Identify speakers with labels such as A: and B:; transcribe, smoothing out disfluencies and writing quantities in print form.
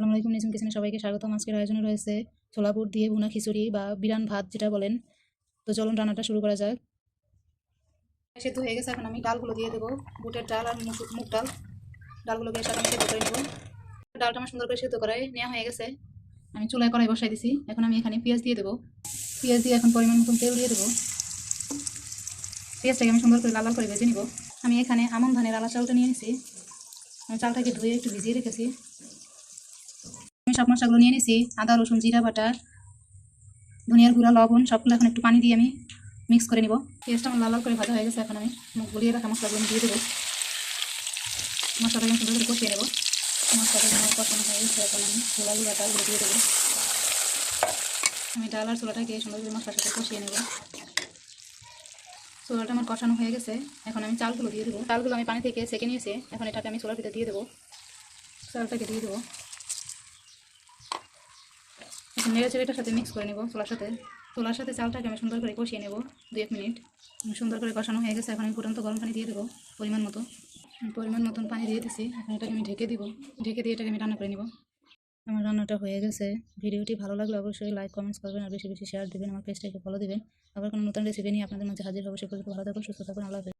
A: আসসালামু আলাইকুম, নিজাম কিচেনে সবাইকে স্বাগতম। আজকের আয়োজনে রয়েছে ছোলা বুট দিয়ে ভুনা খিচুড়ি বা বিরান ভাত যেটা বলেন। তো চলুন রান্নাটা শুরু করা যাক। সেদ্ধ হয়ে গেছে, এখন আমি ডালগুলো দিয়ে দেবো। বুটের ডাল আর মুগ ডাল, ডালগুলোকে এর সাথে আমি সেদ্ধ করে নেবো। ডালটা আমার সুন্দর করে সেদ্ধ করে নেওয়া হয়ে গেছে। আমি চুলায় কড়াই বসাই দিছি। এখন আমি এখানে পেঁয়াজ দিয়ে দেবো। পেঁয়াজ দিয়ে এখন পরিমাণ মতন তেল দিয়ে দেবো। পেঁয়াজটাকে আমি সুন্দর করে লাল লাল করে ভেজে নিব। আমি এখানে আমন ধানের আলা চালটা নিয়ে নিছি। আমি চালটাকে ধুয়ে একটু ভিজিয়ে রেখেছি। আমি সব মশলাগুলো নিয়ে নিছি, আদা রসুন জিরা বাটা ধনিয়ার গুঁড়া লবণ সবগুলো এখন একটু পানি দিয়ে আমি মিক্স করে নিব। পেঁয়াজটা আমার লাল লাল করে ভাজা হয়ে গেছে, এখন আমি মুখ গলিয়ে রাখা মশলাগুলো আমি দিয়ে দেবো। মশলাটাকে আমি সুন্দর করে কষিয়ে নেব। মশলাটাকে আমার কষানো হয়ে গেছে, এখন আমি ছোলাগুলো ডালগুলো দিয়ে দেবো। আমি ডাল আর ছোলাটাকে সুন্দর করে মশলার সাথে কষিয়ে নেব। ছোলাটা আমার কষানো হয়ে গেছে, এখন আমি চালগুলো দিয়ে দেবো। চালগুলো আমি পানি থেকে সেঁকে নিয়েছি, এখন এটাকে আমি ছোলার ভিতরে দিয়ে দেবো। চালটাকে দিয়ে দেবো। এখন নেড়ে চেড়ে এটার সাথে মিক্স করে নেব। ছোলার সাথে চালটাকে আমি সুন্দর করে কষিয়ে নেব 2-1 মিনিট। সুন্দর করে কষানো হয়ে গেছে, এখন আমি ফুটন্ত গরম পানি দিয়ে দেবো পরিমাণ মতন পানি দিয়ে দিচ্ছি। এখন এটাকে আমি ঢেকে দিব। ঢেকে দিয়ে এটাকে আমি রান্না করে নেব। আমার রান্নাটা হয়ে গেছে। ভিডিওটি ভালো লাগলে অবশ্যই লাইক কমেন্টস করবেন আর বেশি বেশি শেয়ার দেবেন। আমার পেজটাকে ফলো দেবেন। আবার কোনো নতুন রেসিপি নিয়ে আপনাদের মাঝে হাজির হবো। সে পর্যন্ত ভালো থাকুন, সুস্থ থাকুন। আল্লাহ হাফেজ।